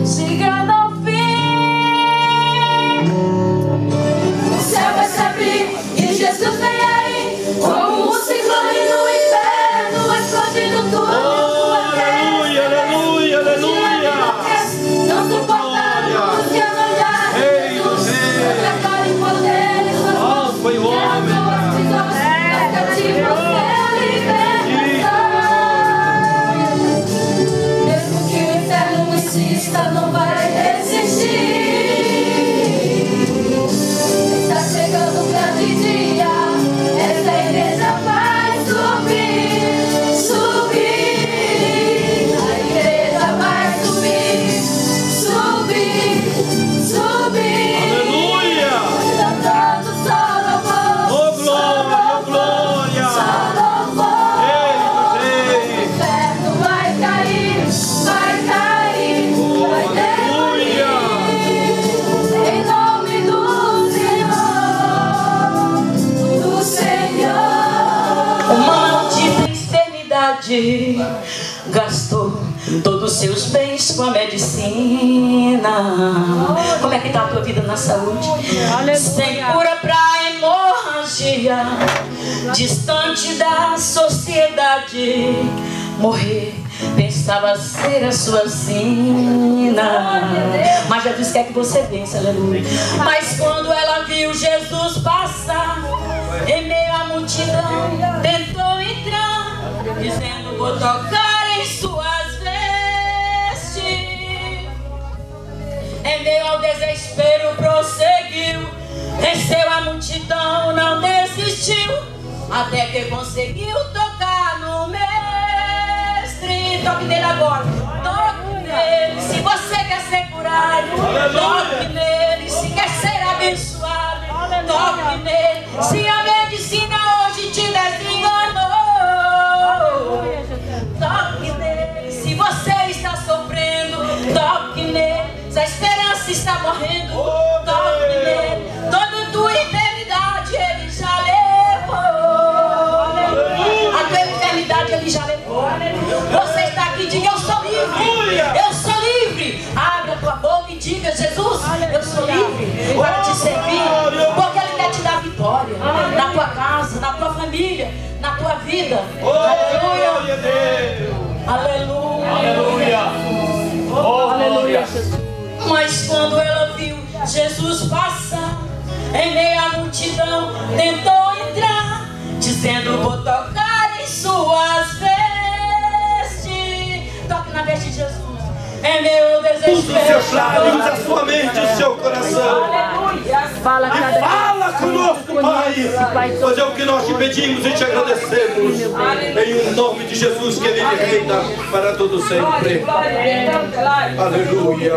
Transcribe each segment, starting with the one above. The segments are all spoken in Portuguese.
chegando ao fim. O céu vai se abrir e Jesus vem aí, como um ciclone no inferno, explodindo tudo. Aleluia, aleluia, aleluia. Não suportamos que olhar. Rei dos reis. Foi o homem. Mesmo que o inferno insista, não vai resistir. Está chegando o grande dia, essa igreja vai subir, subir. A igreja vai subir, subir, subir. Aleluia. Cantando só louvor, Oh glória, oh glória. só louvor. Rei dos O reis. inferno vai cair, vai cair, vai Aleluia. cair. Em nome do Senhor. Uma maldita enfermidade gastou todos os seus bens com a medicina. Como é que tá a tua vida na saúde? Sem cura pra hemorragia, distante da sociedade. Morrer pensava ser a sua sina, mas Jesus quer que você vença, aleluia. Mas quando ela viu Jesus passar, em meio à multidão tentou entrar, dizendo: vou tocar em suas vestes. Em meio ao desespero prosseguiu, venceu a multidão, não desistiu, até que conseguiu tocar no mestre. Toque nele agora, toque nele se você quer ser curado, toque nele se quer ser abençoado, toque nele se a medicina hoje te desenganou, toque nele se você está sofrendo, toque nele se a esperança está morrendo, toque nele, toda tua enfermidade ele já levou, a tua enfermidade ele já levou. Você está aqui, diga: eu sou livre, eu sou livre. Abre a tua boca e diga: Jesus, eu sou livre para te servir, porque ele quer te dar vitória na tua casa, na tua família, na tua vida. Aleluia, aleluia, Aleluia. Oh glória. Mas quando ela viu Jesus passar, em meio à multidão tentou entrar, dizendo: vou tocar em suas vestes. Toque na veste de Jesus. É meu Use desespero. os seus lábios, a sua mente, o seu coração. Fala cada E fala conosco, Pai. Pois é o que nós te pedimos e te agradecemos. Em nome de Jesus, que Ele reina para todo sempre. Aleluia.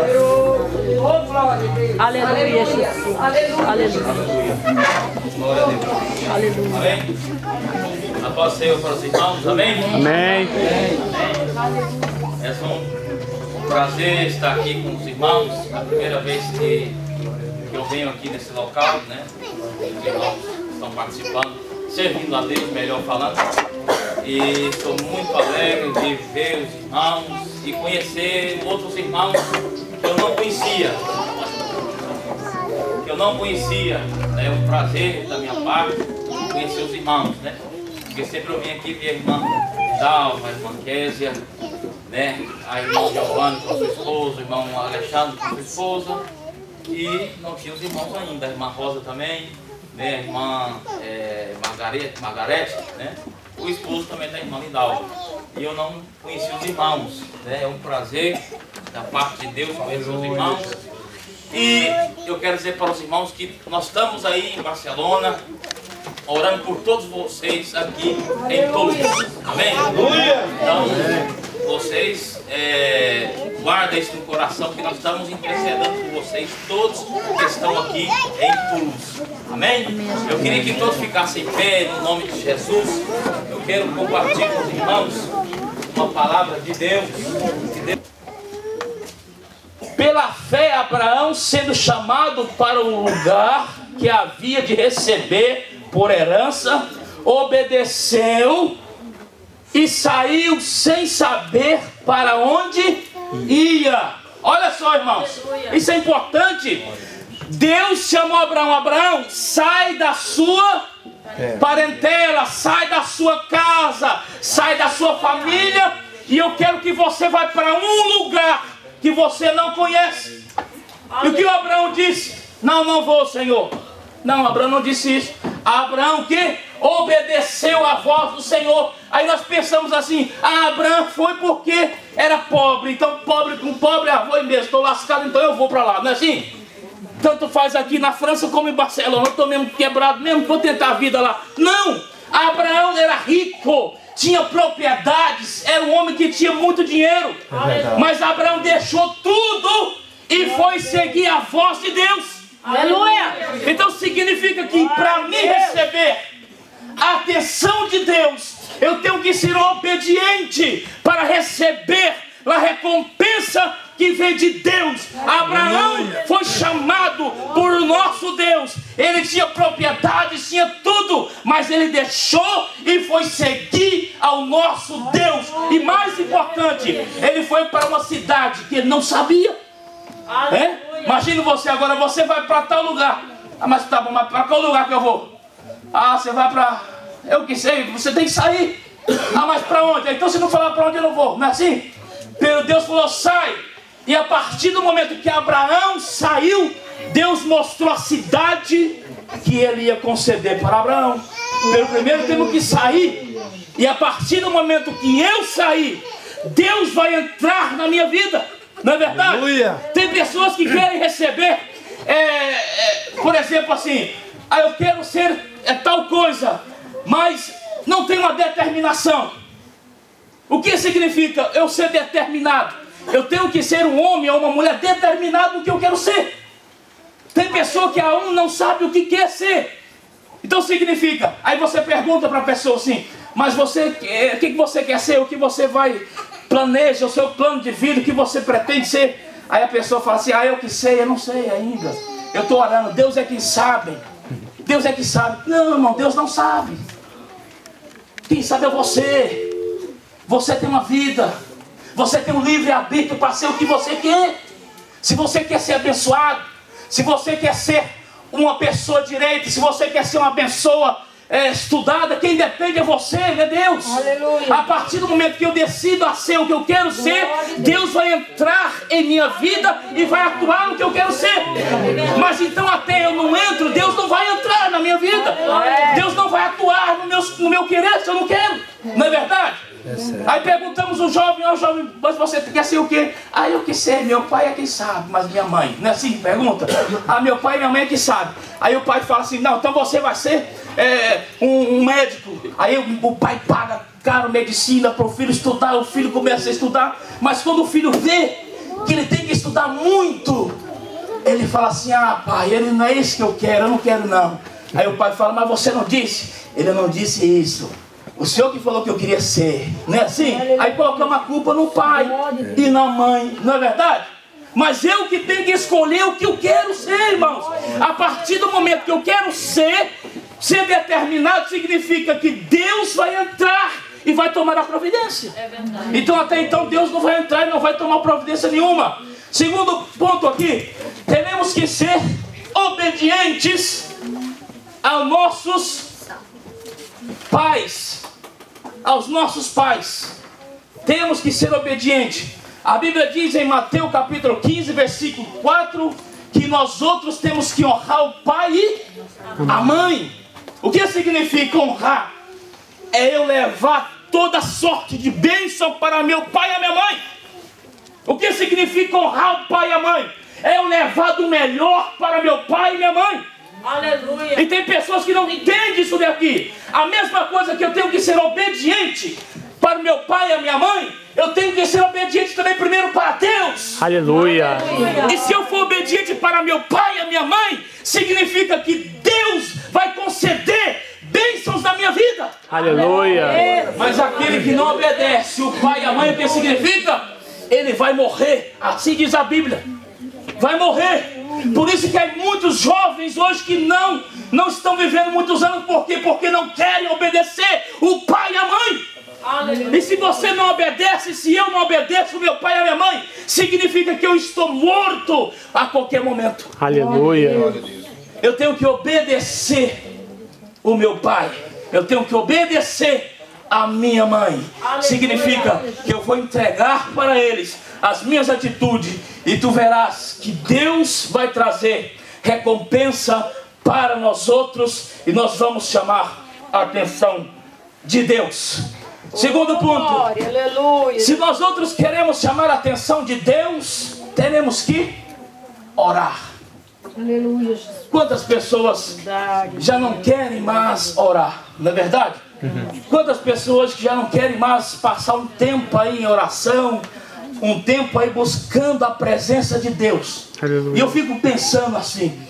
Aleluia, Jesus. Aleluia. Aleluia. Amém? A paz do Senhor para os irmãos, amém? Amém. É um prazer estar aqui com os irmãos. É a primeira vez que eu venho aqui nesse local, né? Os irmãos estão participando, servindo a Deus, melhor falando. E estou muito alegre de ver os irmãos e conhecer outros irmãos que eu não conhecia. É um prazer da minha parte conhecer os irmãos, né? Porque sempre eu venho aqui ver a irmã Dalva, a irmã Késia, né? A irmã Giovanni com a sua esposa, o irmão Alexandre com a sua esposa. E não tinha os irmãos ainda, a irmã Rosa também, né? A irmã Margarete, né? O esposo também da irmã Lindalva. E eu não conhecia os irmãos, né? É um prazer da parte de Deus conhecer os irmãos. E eu quero dizer para os irmãos que nós estamos aí em Barcelona, orando por todos vocês aqui em Toulouse. Amém? Então, vocês guardem isso no coração, que nós estamos intercedendo por vocês, todos que estão aqui em Toulouse. Amém? Eu queria que todos ficassem em pé, no nome de Jesus. Eu quero compartilhar com os irmãos uma palavra de Deus. Pela fé, Abraão, sendo chamado para o lugar que havia de receber por herança, obedeceu e saiu sem saber para onde ia. Olha só. só, irmãos, isso é importante. Deus chamou Abraão: Abraão, sai da sua parentela, sai da sua casa, sai da sua família, e eu quero que você vá para um lugar que você não conhece. E o que o Abraão disse? Não, não vou, Senhor. Não, Abraão não disse isso. Abraão que obedeceu a voz do Senhor. Aí nós pensamos assim: Abraão foi porque era pobre, então pobre com pobre, vou mesmo, estou lascado, então eu vou para lá, não é assim? Tanto faz aqui na França como em Barcelona, eu estou mesmo quebrado, mesmo vou tentar a vida lá. Não, Abraão era rico, tinha propriedades, era um homem que tinha muito dinheiro. Mas Abraão deixou tudo e foi seguir a voz de Deus. Aleluia! Então significa que para mim receber a atenção de Deus, eu tenho que ser obediente para receber a recompensa que vem de Deus. Abraão foi chamado por nosso Deus. Ele tinha propriedades, tinha tudo, mas ele deixou e foi seguir ao nosso Deus. E mais importante, ele foi para uma cidade que ele não sabia. Imagina você agora, você vai para tal lugar. Mas tá bom, mas para qual lugar que eu vou? Você vai para... eu que sei, você tem que sair. Mas para onde? Então se não falar para onde eu não vou, não é assim? Deus falou: sai. E a partir do momento que Abraão saiu, Deus mostrou a cidade que ele ia conceder para Abraão. Pelo primeiro temos que sair. E a partir do momento que eu sair, Deus vai entrar na minha vida. Não é verdade? Aleluia. Tem pessoas que querem receber, por exemplo assim, eu quero ser tal coisa, mas não tem uma determinação. O que significa eu ser determinado? Eu tenho que ser um homem ou uma mulher determinado no que eu quero ser. Tem pessoa que não sabe o que quer ser. Então significa, aí você pergunta para a pessoa assim: mas você, o que você quer ser? O que você planeja, o seu plano de vida, o que você pretende ser? Aí a pessoa fala assim: eu que sei, eu não sei ainda. Eu estou orando, Deus é quem sabe. Deus é quem sabe. Não, irmão, Deus não sabe. Quem sabe é você. Você tem uma vida. Você tem um livre-arbítrio para ser o que você quer. Se você quer ser abençoado, se você quer ser uma pessoa direita, se você quer ser uma pessoa estudada, quem depende é você, é Deus. Aleluia. A partir do momento que eu decido a ser o que eu quero ser, Deus vai entrar em minha vida e vai atuar no que eu quero ser. Mas então até eu não entro, Deus não vai entrar na minha vida. Deus não vai atuar no meu querer se eu não quero. Não é verdade? Aí perguntamos o jovem: jovem, mas você quer ser o quê? Eu que sei, meu pai é quem sabe, mas minha mãe, não é assim? Pergunta. Meu pai e minha mãe é que sabe. Aí o pai fala assim: não, então você vai ser um médico. Aí o pai paga caro medicina para o filho estudar, o filho começa a estudar, mas quando o filho vê que ele tem que estudar muito, ele fala assim: pai, ele não é isso que eu quero, eu não quero não. Aí o pai fala: mas você não disse? Ele não disse isso. O Senhor que falou que eu queria ser, não é assim? Aí colocamos a culpa no pai e na mãe, não é verdade? Mas eu que tenho que escolher o que eu quero ser, irmãos. A partir do momento que eu quero ser determinado, significa que Deus vai entrar e vai tomar a providência. Então até então Deus não vai entrar e não vai tomar providência nenhuma. Segundo ponto aqui, teremos que ser obedientes aos nossos pais. Aos nossos pais. Temos que ser obedientes. A Bíblia diz em Mateus capítulo 15, versículo 4, que nós outros temos que honrar o pai e a mãe. O que significa honrar? É eu levar toda sorte de bênção para meu pai e a minha mãe. O que significa honrar o pai e a mãe? É eu levar do melhor para meu pai e minha mãe. Aleluia. E tem pessoas que não entendem isso daqui. A mesma coisa que eu tenho que ser obediente para meu pai e a minha mãe, eu tenho que ser obediente também primeiro para Deus. Aleluia. E se eu for obediente para meu pai e a minha mãe, significa que Deus vai conceder bênçãos na minha vida. Aleluia. Mas aquele que não obedece o pai e a mãe, o que significa? Ele vai morrer. Assim diz a Bíblia. Vai morrer. Por isso que há muitos jovens hoje que não estão vivendo muitos anos. Por quê? Porque não querem obedecer o pai e a mãe. E se você não obedece, se eu não obedeço, meu pai e a minha mãe, significa que eu estou morto a qualquer momento. Aleluia. Eu tenho que obedecer o meu pai. Eu tenho que obedecer a minha mãe. Significa que eu vou entregar para eles as minhas atitudes. E tu verás que Deus vai trazer recompensa para nós outros. E nós vamos chamar a atenção de Deus. Segundo ponto. Se nós outros queremos chamar a atenção de Deus, teremos que orar. Aleluia. Quantas pessoas já não querem mais orar, não é verdade? Quantas pessoas que já não querem mais passar um tempo aí em oração, um tempo aí buscando a presença de Deus. Aleluia. E eu fico pensando assim,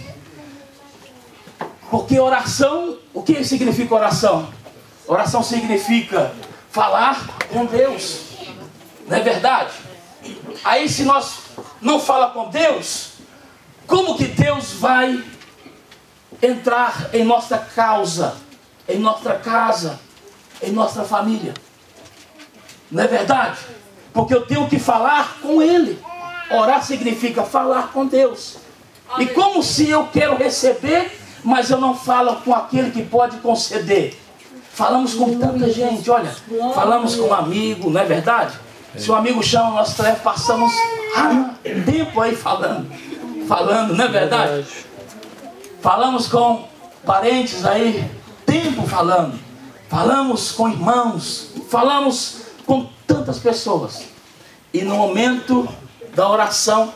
porque oração, o que significa oração? Oração significa falar com Deus, não é verdade? Aí se nós não falamos com Deus, como que Deus vai entrar em nossa causa, em nossa casa, em nossa família? Não é verdade? Porque eu tenho que falar com Ele. Orar significa falar com Deus. E como se eu quero receber, mas eu não falo com aquele que pode conceder? Falamos com tanta gente, olha, falamos com um amigo, não é verdade? Se um amigo chama o nosso telefone, passamos tempo aí falando, não é verdade? Falamos com parentes aí, tempo falando. Falamos com irmãos, falamos com tantas pessoas. E no momento da oração,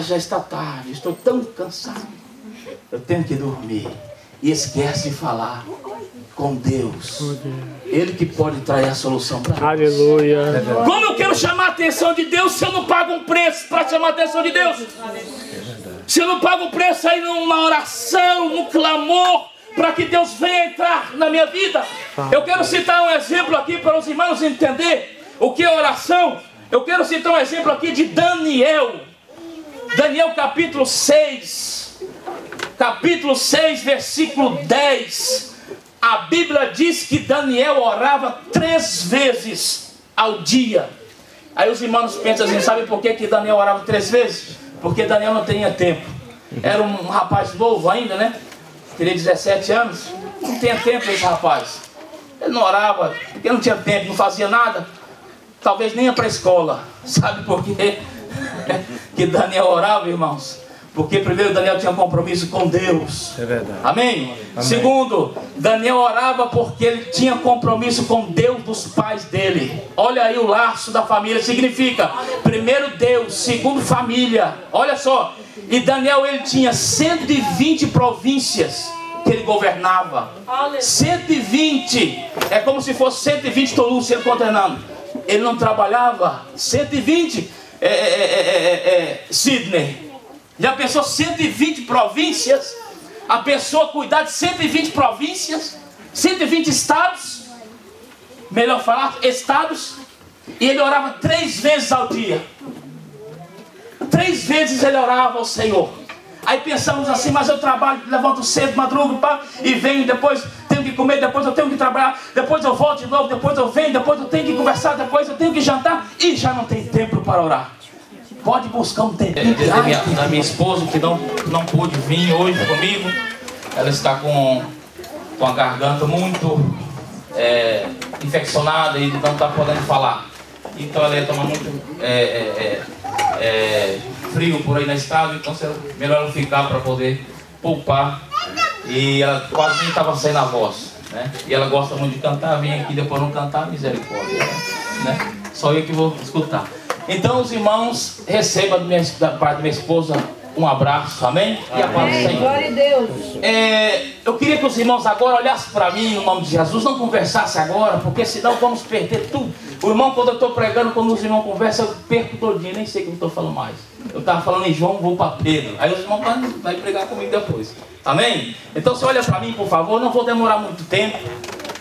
já está tarde, estou tão cansado, eu tenho que dormir. E esquece de falar com Deus. Ele que pode trazer a solução para nós. Aleluia. Como eu quero chamar a atenção de Deus se eu não pago um preço para chamar a atenção de Deus? Se eu não pago um preço aí na oração, no clamor, para que Deus venha entrar na minha vida. Eu quero citar um exemplo aqui para os irmãos entender o que é oração. Eu quero citar um exemplo aqui de Daniel. Daniel capítulo 6. Capítulo 6, versículo 10. A Bíblia diz que Daniel orava 3 vezes ao dia. Aí os irmãos pensam assim, sabe por que Daniel orava 3 vezes? Porque Daniel não tinha tempo. Era um rapaz novo ainda, né? Teria 17 anos. Não tinha tempo esse rapaz. Ele não orava, porque não tinha tempo, não fazia nada. Talvez nem ia para a escola. Sabe por quê? Que Daniel orava, irmãos? Porque primeiro Daniel tinha compromisso com Deus. É verdade. Amém? Segundo, Daniel orava porque ele tinha compromisso com Deus dos pais dele. Olha aí o laço da família. Significa, primeiro Deus, segundo família. Olha só. E Daniel, ele tinha 120 províncias que ele governava. 120. É como se fosse 120 Toulouse ele coordenando. Ele não trabalhava. 120 Sydney. Já pensou 120 províncias? A pessoa cuidar de 120 províncias? 120 estados? Melhor falar, estados. E ele orava 3 vezes ao dia. 3 vezes ele orava ao Senhor. Aí pensamos assim, mas eu trabalho, levanto cedo, madrugo, e venho, depois tenho que comer, depois eu tenho que trabalhar, depois eu volto de novo, depois eu venho, depois eu tenho que conversar, depois eu tenho que jantar, e já não tem tempo para orar. Pode buscar um tempinho. Da minha esposa, que não pôde vir hoje comigo. Ela está com a garganta muito infeccionada e não está podendo falar. Então ela ia tomar muito frio por aí na estrada. Então é melhor ela ficar para poder poupar. E ela quase nem estava saindo a voz, né? E ela gosta muito de cantar. Vem aqui depois não cantar, misericórdia, né? Só eu que vou escutar. Então os irmãos recebam da parte da minha esposa um abraço, amém? E a paz do Senhor. Glória a Deus. Eu queria que os irmãos agora olhassem para mim no nome de Jesus, não conversassem agora, porque senão vamos perder tudo. O irmão, quando eu estou pregando, quando os irmãos conversam, eu perco todinho, nem sei o que eu estou falando mais. Eu estava falando em João, vou para Pedro. Aí os irmãos vão pregar comigo depois, amém? Então você olha para mim, por favor, não vou demorar muito tempo.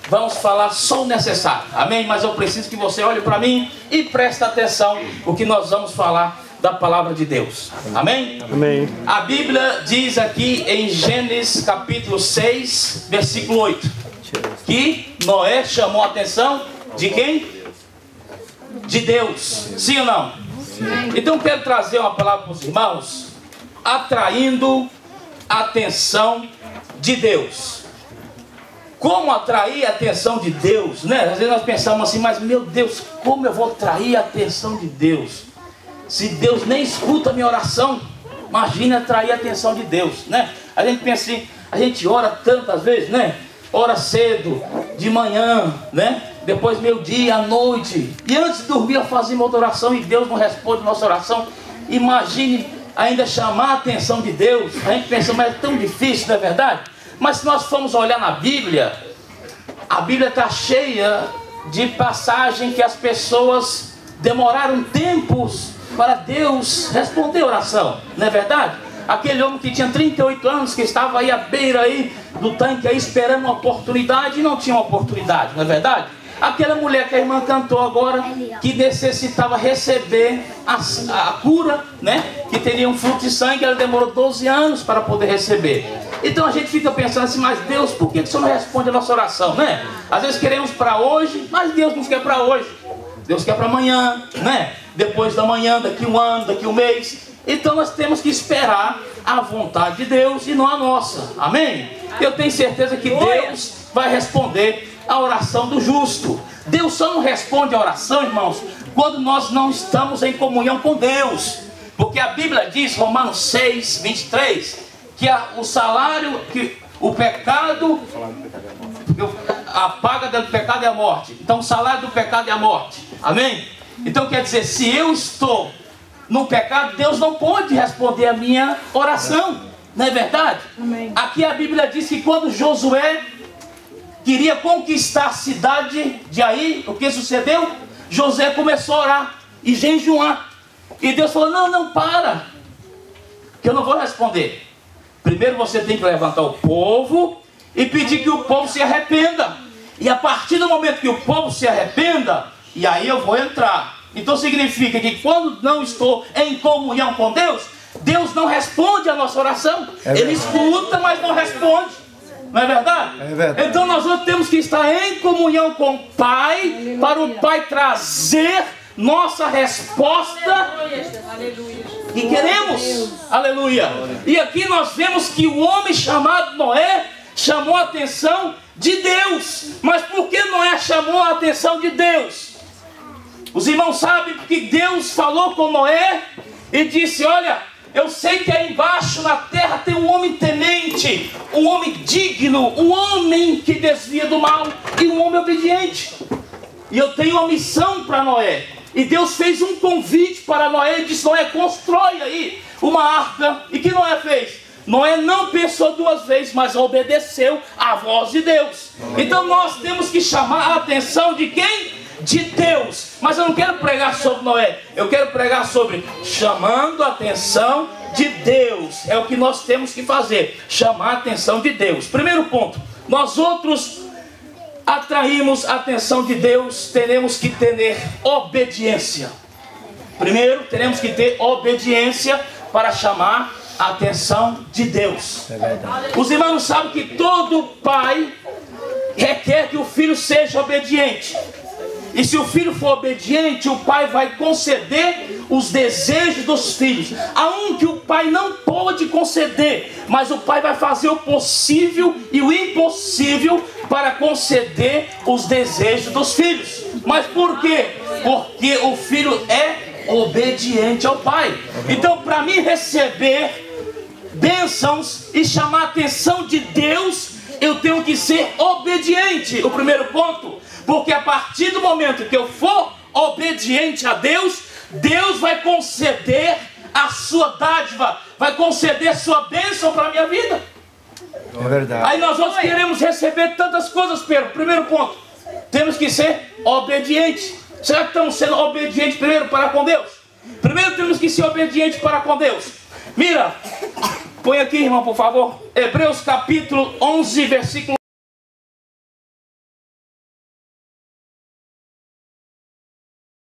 Vamos falar só o necessário, amém? Mas eu preciso que você olhe para mim e preste atenção o que nós vamos falar da palavra de Deus, amém? Amém. A Bíblia diz aqui em Gênesis capítulo 6, versículo 8, que Noé chamou a atenção De quem? De Deus. Sim ou não? Sim. Então eu quero trazer uma palavra para os irmãos. Atraindo a atenção de Deus. Como atrair a atenção de Deus, né? Às vezes nós pensamos assim, mas meu Deus, como eu vou atrair a atenção de Deus? Se Deus nem escuta a minha oração, imagina atrair a atenção de Deus, né? A gente pensa assim, a gente ora tantas vezes, né? Ora cedo, de manhã, né? Depois meio-dia, à noite. E antes de dormir eu fazia uma outra oração e Deus não responde a nossa oração. Imagine ainda chamar a atenção de Deus. A gente pensa, mas é tão difícil, não é verdade? Mas se nós formos olhar na Bíblia, a Bíblia está cheia de passagem que as pessoas demoraram tempos para Deus responder a oração, não é verdade? Aquele homem que tinha 38 anos, que estava aí à beira aí do tanque aí, esperando uma oportunidade e não tinha uma oportunidade, não é verdade? Aquela mulher que a irmã cantou agora, que necessitava receber a cura, né? Que teria um fluxo de sangue, ela demorou 12 anos para poder receber. Então a gente fica pensando assim, mas Deus, por que o Senhor não responde a nossa oração, né? Às vezes queremos para hoje, mas Deus não quer para hoje. Deus quer para amanhã, né? Depois da manhã, daqui um ano, daqui um mês. Então nós temos que esperar a vontade de Deus e não a nossa. Amém? Eu tenho certeza que Deus vai responder a oração do justo. Deus só não responde a oração, irmãos, quando nós não estamos em comunhão com Deus. Porque a Bíblia diz, Romanos 6, 23, que o salário, que o pecado, a paga do pecado é a morte. Então o salário do pecado é a morte. Amém? Então quer dizer, se eu estou no pecado, Deus não pode responder a minha oração. Não é verdade? Amém. Aqui a Bíblia diz que quando Josué queria conquistar a cidade de Ai, o que sucedeu? José começou a orar e jejuar. E Deus falou, não, para, que eu não vou responder. Primeiro você tem que levantar o povo e pedir que o povo se arrependa. E a partir do momento que o povo se arrependa, e aí eu vou entrar. Então significa que quando não estou em comunhão com Deus, Deus não responde a nossa oração. Ele escuta, mas não responde. Não é verdade? É verdade. Então nós temos que estar em comunhão com o Pai, para o Pai trazer nossa resposta que queremos. Aleluia. E aqui nós vemos que o homem chamado Noé chamou a atenção de Deus. Mas por que Noé chamou a atenção de Deus? Os irmãos sabem que Deus falou com Noé e disse, olha, eu sei que aí embaixo na terra tem um homem temente, um homem digno, um homem que desvia do mal e um homem obediente. E eu tenho uma missão para Noé. E Deus fez um convite para Noé e disse, Noé, constrói aí uma arca. E que Noé fez? Noé não pensou duas vezes, mas obedeceu à voz de Deus. Então nós temos que chamar a atenção de quem? De Deus. Mas eu não quero pregar sobre Noé, eu quero pregar sobre chamando a atenção de Deus. É o que nós temos que fazer, chamar a atenção de Deus. Primeiro ponto, nós outros atraímos a atenção de Deus, teremos que ter obediência. Primeiro, teremos que ter obediência para chamar a atenção de Deus. É verdade. Os irmãos sabem que todo pai requer que o filho seja obediente. E se o filho for obediente, o pai vai conceder os desejos dos filhos. Há um que o pai não pode conceder, mas o pai vai fazer o possível e o impossível para conceder os desejos dos filhos. Mas por quê? Porque o filho é obediente ao pai. Então, para mim receber bênçãos e chamar a atenção de Deus, eu tenho que ser obediente. O primeiro ponto. Porque a partir do momento que eu for obediente a Deus, Deus vai conceder a sua dádiva, vai conceder a sua bênção para a minha vida. É verdade. Aí nós outros queremos receber tantas coisas, Pedro. Primeiro ponto, temos que ser obedientes. Será que estamos sendo obedientes primeiro para com Deus? Primeiro temos que ser obedientes para com Deus. Mira, põe aqui, irmão, por favor. Hebreus capítulo 11, versículo